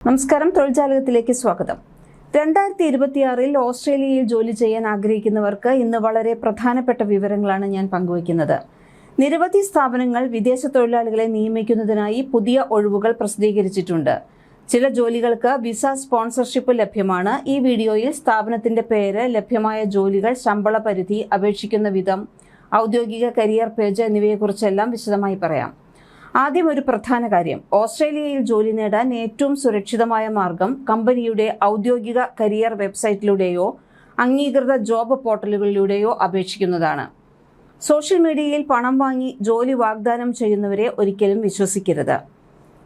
നമസ്കാരം, തൊഴിൽജാലകത്തിലേക്ക് സ്വാഗതം. 2026 ഓസ്ട്രേലിയയിൽ ജോലി ചെയ്യാൻ ആഗ്രഹിക്കുന്നവർക്ക് ഇന്ന് വളരെ പ്രധാനപ്പെട്ട വിവരങ്ങളാണ് ഞാൻ പങ്കുവയ്ക്കുന്നത്. നിരവധി സ്ഥാപനങ്ങൾ വിദേശ തൊഴിലാളികളെ നിയമിക്കുന്നതിനായി പുതിയ ഒഴിവുകൾ പ്രസിദ്ധീകരിച്ചിട്ടുണ്ട്. ചില ജോലികൾക്ക് വിസ സ്പോൺസർഷിപ്പ് ലഭ്യമാണ്. ഈ വീഡിയോയിൽ സ്ഥാപനത്തിന്റെ പേര്, ലഭ്യമായ ജോലികൾ, ശമ്പള പരിധി, അപേക്ഷിക്കുന്ന വിധം, ഔദ്യോഗിക കരിയർ പേജ് എന്നിവയെക്കുറിച്ചെല്ലാം വിശദമായി പറയാം. ആദ്യം ഒരു പ്രധാന കാര്യം, ഓസ്ട്രേലിയയിൽ ജോലി നേടാൻ ഏറ്റവും സുരക്ഷിതമായ മാർഗം കമ്പനിയുടെ ഔദ്യോഗിക കരിയർ വെബ്സൈറ്റിലൂടെയോ അംഗീകൃത ജോബ് പോർട്ടലുകളിലൂടെയോ അപേക്ഷിക്കുന്നതാണ്. സോഷ്യൽ മീഡിയയിൽ പണം വാങ്ങി ജോലി വാഗ്ദാനം ചെയ്യുന്നവരെ ഒരിക്കലും വിശ്വസിക്കരുത്.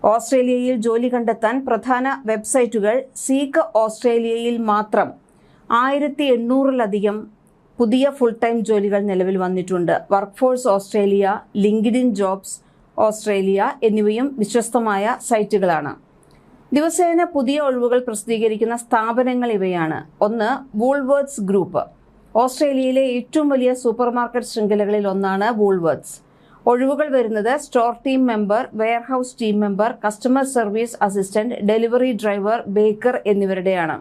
ഓസ്ട്രേലിയയിൽ ജോലി കണ്ടെത്താൻ പ്രധാന വെബ്സൈറ്റുകൾ സീക്ക് ഓസ്ട്രേലിയയിൽ മാത്രം 1800-ലധികം പുതിയ ഫുൾ ടൈം ജോലികൾ നിലവിൽ വന്നിട്ടുണ്ട്. Workforce Australia, LinkedIn jobs Australia എന്നിവയും വിശ്വസ്തമായ സൈറ്റുകളാണ്. ദിവസേന പുതിയ ഒഴിവുകൾ പ്രസിദ്ധീകരിക്കുന്ന സ്ഥാപനങ്ങൾ ഇവയാണ്. 1. വൂൾവേർട്സ് ഗ്രൂപ്പ്. ഓസ്ട്രേലിയയിലെ ഏറ്റവും വലിയ സൂപ്പർ മാർക്കറ്റ് ശൃംഖലകളിൽ ഒന്നാണ് വൂൾവേർട്സ്. ഒഴിവുകൾ വരുന്നത് store team member, warehouse team member, customer service assistant, delivery driver, baker എന്നിവരുടെയാണ്.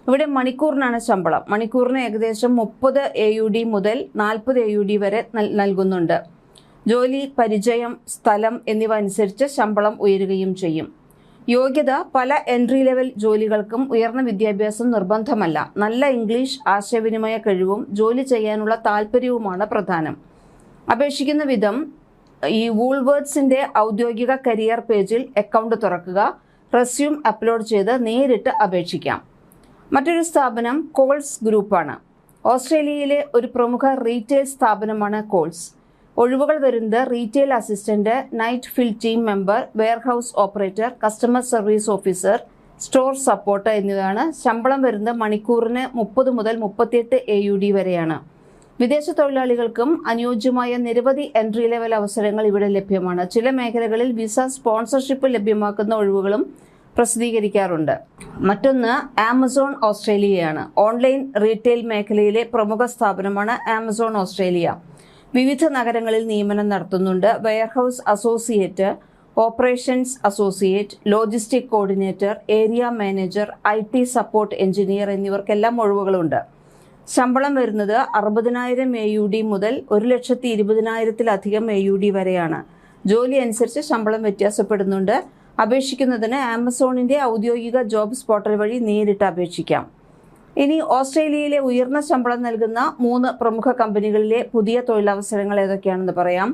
ഇവിടെ മണിക്കൂറിനാണ് ശമ്പളം. മണിക്കൂറിന് ഏകദേശം 30 AUD മുതൽ 40 AUD വരെ നൽകുന്നുണ്ട്. ജോലി, പരിചയം, സ്ഥലം എന്നിവ അനുസരിച്ച് ശമ്പളം ഉയരുകയും ചെയ്യും. യോഗ്യത: പല എൻട്രി ലെവൽ ജോലികൾക്കും ഉയർന്ന വിദ്യാഭ്യാസം നിർബന്ധമല്ല. നല്ല ഇംഗ്ലീഷ് ആശയവിനിമയ കഴിവും ജോലി ചെയ്യാനുള്ള താല്പര്യവുമാണ് പ്രധാനം. അപേക്ഷിക്കുന്ന വിധം: ഈ വൂൾവേർട്സിന്റെ ഔദ്യോഗിക കരിയർ പേജിൽ അക്കൗണ്ട് തുറക്കുക, റെസ്യൂം അപ്ലോഡ് ചെയ്ത് നേരിട്ട് അപേക്ഷിക്കാം. മറ്റൊരു സ്ഥാപനം കോൾസ് ഗ്രൂപ്പാണ്. ഓസ്ട്രേലിയയിലെ ഒരു പ്രമുഖ റീറ്റെയിൽ സ്ഥാപനമാണ് കോൾസ്. ഒഴിവുകൾ വരുന്നത് retail assistant, night fill team member, warehouse operator, customer service officer, store support എന്നിവയാണ്. ശമ്പളം വരുന്നത് മണിക്കൂറിന് 30 മുതൽ 38 AUD വരെയാണ്. വിദേശ തൊഴിലാളികൾക്കും അനുയോജ്യമായ നിരവധി എൻട്രി ലെവൽ അവസരങ്ങൾ ഇവിടെ ലഭ്യമാണ്. ചില മേഖലകളിൽ വിസ സ്പോൺസർഷിപ്പ് ലഭ്യമാക്കുന്ന ഒഴിവുകളും പ്രസിദ്ധീകരിക്കാറുണ്ട്. മറ്റൊന്ന് ആമസോൺ ഓസ്ട്രേലിയയാണ്. ഓൺലൈൻ റീറ്റെയിൽ മേഖലയിലെ പ്രമുഖ സ്ഥാപനമാണ് ആമസോൺ ഓസ്ട്രേലിയ. വിവിധ നഗരങ്ങളിൽ നിയമനം നടത്തുന്നുണ്ട്. Warehouse associate, operations associate, logistic coordinator, area manager, IT support engineer എന്നിവർക്കെല്ലാം ഒഴിവുകളുണ്ട്. ശമ്പളം വരുന്നത് 60,000 AUD മുതൽ 1,20,000-ലധികം AUD വരെയാണ്. ജോലി അനുസരിച്ച് ശമ്പളം വ്യത്യാസപ്പെടുന്നുണ്ട്. അപേക്ഷിക്കുന്നതിന് ആമസോണിന്റെ ഔദ്യോഗിക ജോബ്സ് പോർട്ടൽ വഴി നേരിട്ട് അപേക്ഷിക്കാം. ഇനി ഓസ്ട്രേലിയയിലെ ഉയർന്ന ശമ്പളം നൽകുന്ന 3 പ്രമുഖ കമ്പനികളിലെ പുതിയ തൊഴിലവസരങ്ങൾ ഏതൊക്കെയാണെന്ന് പറയാം.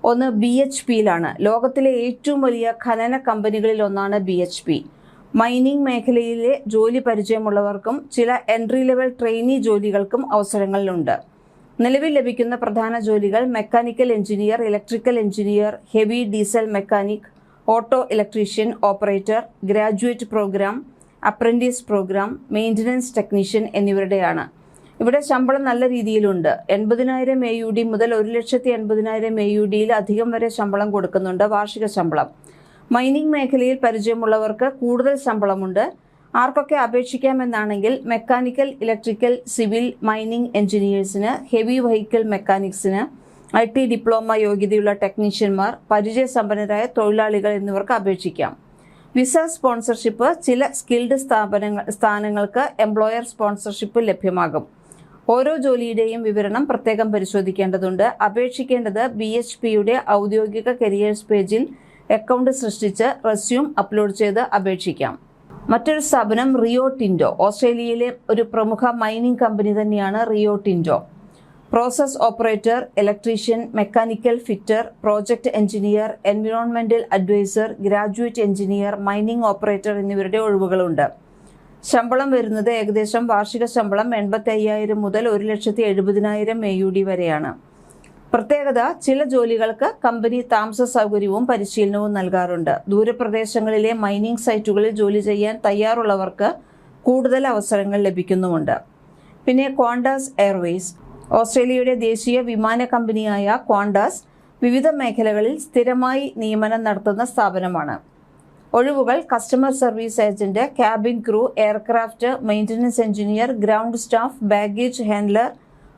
ഒന്ന് BHPയിലാണ്. ലോകത്തിലെ ഏറ്റവും വലിയ ഖനന കമ്പനികളിൽ ഒന്നാണ് BHP. മൈനിങ് മേഖലയിലെ ജോലി പരിചയമുള്ളവർക്കും ചില എൻട്രി ലെവൽ ട്രെയിനി ജോലികൾക്കും അവസരങ്ങളുണ്ട്. നിലവിൽ ലഭിക്കുന്ന പ്രധാന ജോലികൾ: mechanical engineer, electrical engineer, heavy diesel mechanic, auto electrician, operator, graduate program, apprentice program, maintenance technician എന്നിവരുടെയാണ്. ഇവിടെ ശമ്പളം നല്ല രീതിയിലുണ്ട്. 80,000 AUD മുതൽ 1,80,000 AUD അധികം വരെ ശമ്പളം കൊടുക്കുന്നുണ്ട്. വാർഷിക ശമ്പളം. മൈനിങ് മേഖലയിൽ പരിചയമുള്ളവർക്ക് കൂടുതൽ ശമ്പളമുണ്ട്. ആർക്കൊക്കെ അപേക്ഷിക്കാമെന്നാണെങ്കിൽ മെക്കാനിക്കൽ, ഇലക്ട്രിക്കൽ, സിവിൽ, മൈനിങ് എഞ്ചിനീയേഴ്സിന്, ഹെവി വെഹിക്കിൾ മെക്കാനിക്സിന്, IT ഡിപ്ലോമ യോഗ്യതയുള്ള ടെക്നീഷ്യന്മാർ, പരിചയസമ്പന്നരായ തൊഴിലാളികൾ എന്നിവർക്ക് അപേക്ഷിക്കാം. വിസ സ്പോൺസർഷിപ്പ്: ചില സ്കിൽഡ് സ്ഥാനങ്ങൾക്ക് എംപ്ലോയർ സ്പോൺസർഷിപ്പ് ലഭ്യമാകും. ഓരോ ജോലിയുടെയും വിവരണം പ്രത്യേകം പരിശോധിക്കേണ്ടതുണ്ട്. അപേക്ഷിക്കേണ്ടത് BHPയുടെ ഔദ്യോഗിക കരിയേഴ്സ് പേജിൽ അക്കൗണ്ട് സൃഷ്ടിച്ച് റെസ്യൂം അപ്ലോഡ് ചെയ്ത് അപേക്ഷിക്കാം. മറ്റൊരു സ്ഥാപനം റിയോ ടിൻഡോ. ഓസ്ട്രേലിയയിലെ ഒരു പ്രമുഖ മൈനിങ് കമ്പനി തന്നെയാണ് Rio Tinto. Process operator, electrician, mechanical fitter, project engineer, environmental advisor, graduate engineer, mining operator എന്നിവരുടെ ഒഴിവുകളുണ്ട്. ശമ്പളം വരുന്നത് ഏകദേശം വാർഷിക ശമ്പളം 85,000 മുതൽ 1,70,000 AUD വരെയാണ്. പ്രത്യേകത: ചില ജോലികൾക്ക് കമ്പനി താമസ സൗകര്യവും പരിശീലനവും നൽകാറുണ്ട്. ദൂരപ്രദേശങ്ങളിലെ മൈനിങ് സൈറ്റുകളിൽ ജോലി ചെയ്യാൻ തയ്യാറുള്ളവർക്ക് കൂടുതൽ അവസരങ്ങൾ ലഭിക്കുന്നുമുണ്ട്. പിന്നെ ക്വാണ്ടസ് എയർവേസ്. ഓസ്ട്രേലിയയുടെ ദേശീയ വിമാന കമ്പനിയായ ക്വാണ്ടസ് വിവിധ മേഖലകളിൽ സ്ഥിരമായി നിയമനം നടത്തുന്ന സ്ഥാപനമാണ്. ഒഴിവുകൾ: customer service agent, cabin crew, aircraft maintenance engineer, ground staff, baggage handler,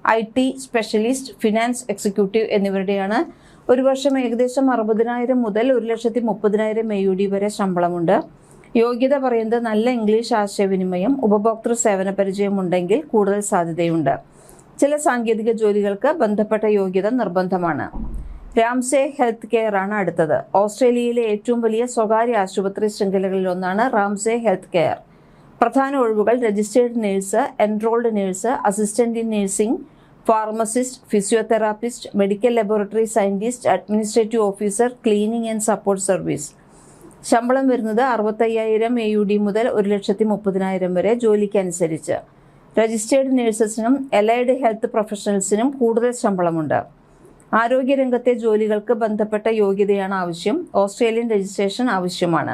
IT specialist, finance executive എന്നിവരുടെയാണ്. ഒരു വർഷം ഏകദേശം 60,000 മുതൽ 1,30,000 AUD വരെ ശമ്പളമുണ്ട്. യോഗ്യത പറയുന്നത് നല്ല ഇംഗ്ലീഷ് ആശയവിനിമയം, ഉപഭോക്തൃ സേവന പരിചയം ഉണ്ടെങ്കിൽ കൂടുതൽ സാധ്യതയുണ്ട്. ചില സാങ്കേതിക ജോലികൾക്ക് ബന്ധപ്പെട്ട യോഗ്യത നിർബന്ധമാണ്. രാംസേ ഹെൽത്ത് കെയർ ആണ് അടുത്തത്. ഓസ്ട്രേലിയയിലെ ഏറ്റവും വലിയ സ്വകാര്യ ആശുപത്രി ശൃംഖലകളിലൊന്നാണ് രാംസേ ഹെൽത്ത് കെയർ. പ്രധാന ഒഴിവുകൾ registered nurse, enrolled nurse, assistant in nursing, pharmacist, physiotherapist, medical laboratory scientist, administrative officer, cleaning and support service. ശമ്പളം വരുന്നത് 65,000 AUD മുതൽ 1,30,000 വരെ, ജോലിക്കനുസരിച്ച്. രജിസ്റ്റേർഡ് നേഴ്സസിനും എലൈഡ് ഹെൽത്ത് പ്രൊഫഷണൽസിനും കൂടുതൽ ശമ്പളമുണ്ട്. ആരോഗ്യരംഗത്തെ ജോലികൾക്ക് ബന്ധപ്പെട്ട യോഗ്യതയാണ് ആവശ്യം. ഓസ്ട്രേലിയൻ രജിസ്ട്രേഷൻ ആവശ്യമാണ്.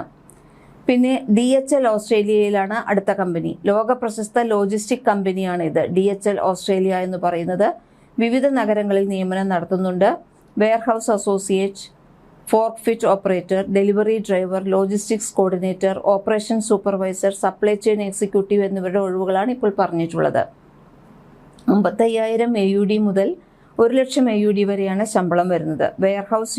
പിന്നെ DHL ഓസ്ട്രേലിയയിലാണ് അടുത്ത കമ്പനി. ലോക പ്രശസ്ത ലോജിസ്റ്റിക് കമ്പനിയാണ് ഇത്. DHL ഓസ്ട്രേലിയ എന്ന് പറയുന്നത് വിവിധ നഗരങ്ങളിൽ നിയമനം നടത്തുന്നുണ്ട്. Warehouse associate, fork fit operator, delivery driver, logistics coordinator, operation supervisor, supply chain executive എന്നിവരുടെ ഒഴിവുകളാണ് ഇപ്പോൾ പറഞ്ഞിട്ടുള്ളത്. 55,000 AUD മുതൽ 1,00,000 AUD വരെയാണ് ശമ്പളം വരുന്നത്. വെയർഹൗസ്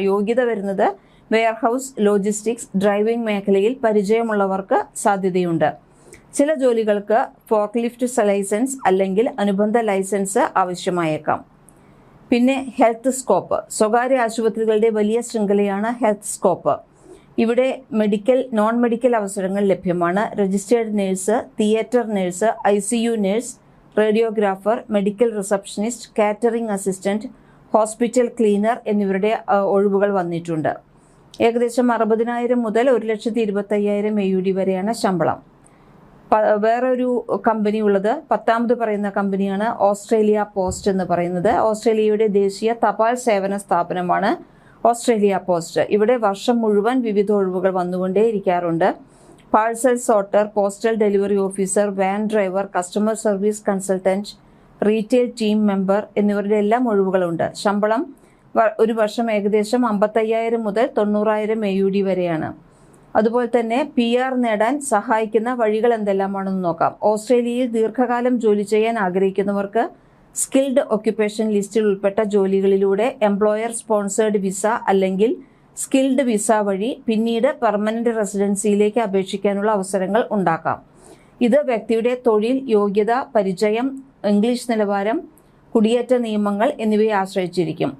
യോഗ്യത വരുന്നത് വെയർഹൗസ്, ലോജിസ്റ്റിക്സ്, ഡ്രൈവിംഗ് മേഖലയിൽ പരിചയമുള്ളവർക്ക് സാധ്യതയുണ്ട്. ചില ജോലികൾക്ക് ഫോർക്ക് ലിഫ്റ്റ് ലൈസൻസ് അല്ലെങ്കിൽ അനുബന്ധ ലൈസൻസ് ആവശ്യമായേക്കാം. പിന്നെ ഹെൽത്ത് സ്കോപ്പ്. സ്വകാര്യ ആശുപത്രികളുടെ വലിയ ശൃംഖലയാണ് ഹെൽത്ത് സ്കോപ്പ്. ഇവിടെ മെഡിക്കൽ, നോൺ മെഡിക്കൽ അവസരങ്ങൾ ലഭ്യമാണ്. Registered nurse, theatre nurse, ICU nurse, radiographer, medical receptionist, catering assistant, hospital cleaner എന്നിവരുടെ ഒഴിവുകൾ വന്നിട്ടുണ്ട്. ഏകദേശം 60,000 മുതൽ 1,25,000 AUD വരെയാണ് ശമ്പളം. വേറൊരു കമ്പനി ഉള്ളത്, 10ാമത് പറയുന്ന കമ്പനിയാണ് ഓസ്ട്രേലിയ പോസ്റ്റ് എന്ന് പറയുന്നത്. ഓസ്ട്രേലിയയുടെ ദേശീയ തപാൽ സേവന സ്ഥാപനമാണ് ഓസ്ട്രേലിയ പോസ്റ്റ്. ഇവിടെ വർഷം മുഴുവൻ വിവിധ ഒഴിവുകൾ വന്നുകൊണ്ടേയിരിക്കാറുണ്ട്. Parcel sorter, postal delivery officer, van driver, customer service consultant, retail team member എന്നിവരുടെ എല്ലാം ഒഴിവുകളുണ്ട്. ശമ്പളം ഒരു വർഷം ഏകദേശം 55,000 മുതൽ 90,000 AUD വരെയാണ്. അതുപോലെ തന്നെ PR നേടാൻ സഹായിക്കുന്ന വഴികൾ എന്തെല്ലാമാണെന്ന് നോക്കാം. ഓസ്ട്രേലിയയിൽ ദീർഘകാലം ജോലി ചെയ്യാൻ ആഗ്രഹിക്കുന്നവർക്ക് സ്കിൽഡ് ഒക്യുപ്പേഷൻ ലിസ്റ്റിൽ ഉൾപ്പെട്ട ജോലികളിലൂടെ എംപ്ലോയർ സ്പോൺസേർഡ് വിസ അല്ലെങ്കിൽ സ്കിൽഡ് വിസ വഴി പിന്നീട് പെർമനന്റ് റെസിഡൻസിയിലേക്ക് അപേക്ഷിക്കാനുള്ള അവസരങ്ങൾ ഉണ്ടാക്കാം. ഇത് വ്യക്തിയുടെ തൊഴിൽ, യോഗ്യത, പരിചയം, ഇംഗ്ലീഷ് നിലവാരം, കുടിയേറ്റ നിയമങ്ങൾ എന്നിവയെ ആശ്രയിച്ചിരിക്കും.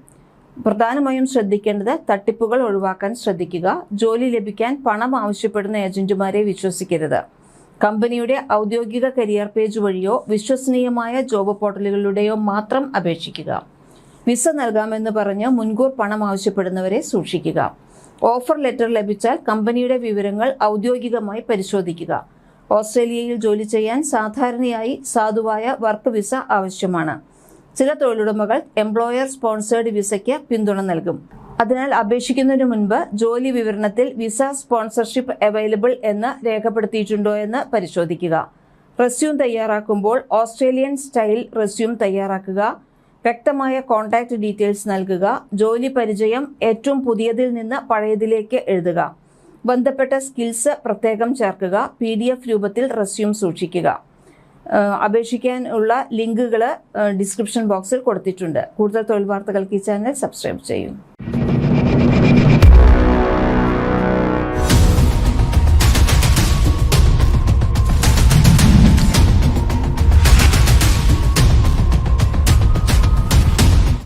പ്രധാനമായും ശ്രദ്ധിക്കേണ്ടത് തട്ടിപ്പുകൾ ഒഴിവാക്കാൻ ശ്രദ്ധിക്കുക. ജോലി ലഭിക്കാൻ പണം ആവശ്യപ്പെടുന്ന ഏജന്റുമാരെ വിശ്വസിക്കരുത്. കമ്പനിയുടെ ഔദ്യോഗിക കരിയർ പേജ് വഴിയോ വിശ്വസനീയമായ ജോബ് പോർട്ടലുകളിലൂടെയോ മാത്രം അപേക്ഷിക്കുക. വിസ നൽകാമെന്ന് പറഞ്ഞ് മുൻകൂർ പണം ആവശ്യപ്പെടുന്നവരെ സൂക്ഷിക്കുക. ഓഫർ ലെറ്റർ ലഭിച്ചാൽ കമ്പനിയുടെ വിവരങ്ങൾ ഔദ്യോഗികമായി പരിശോധിക്കുക. ഓസ്ട്രേലിയയിൽ ജോലി ചെയ്യാൻ സാധാരണയായി സാധുവായ വർക്ക് വിസ ആവശ്യമാണ്. ചില തൊഴിലുടമകൾ എംപ്ലോയർ സ്പോൺസേർഡ് വിസയ്ക്ക് പിന്തുണ നൽകും. അതിനാൽ അപേക്ഷിക്കുന്നതിന് മുൻപ് ജോലി വിവരണത്തിൽ വിസ സ്പോൺസർഷിപ്പ് അവൈലബിൾ എന്ന് രേഖപ്പെടുത്തിയിട്ടുണ്ടോ എന്ന് പരിശോധിക്കുക. റെസ്യൂം തയ്യാറാക്കുമ്പോൾ ഓസ്ട്രേലിയൻ സ്റ്റൈൽ റെസ്യൂം തയ്യാറാക്കുക. വ്യക്തമായ കോൺടാക്ട് ഡീറ്റെയിൽസ് നൽകുക. ജോലി പരിചയം ഏറ്റവും പുതിയതിൽ നിന്ന് പഴയതിലേക്ക് എഴുതുക. ബന്ധപ്പെട്ട സ്കിൽസ് പ്രത്യേകം ചേർക്കുക. PDF രൂപത്തിൽ റെസ്യൂം സൂക്ഷിക്കുക. അപേക്ഷിക്കാനുള്ള ലിങ്കുകൾ ഡിസ്ക്രിപ്ഷൻ ബോക്സിൽ കൊടുത്തിട്ടുണ്ട്. കൂടുതൽ തൊഴിൽ വാർത്തകൾക്ക് ഈ ചാനൽ സബ്സ്ക്രൈബ് ചെയ്യൂ.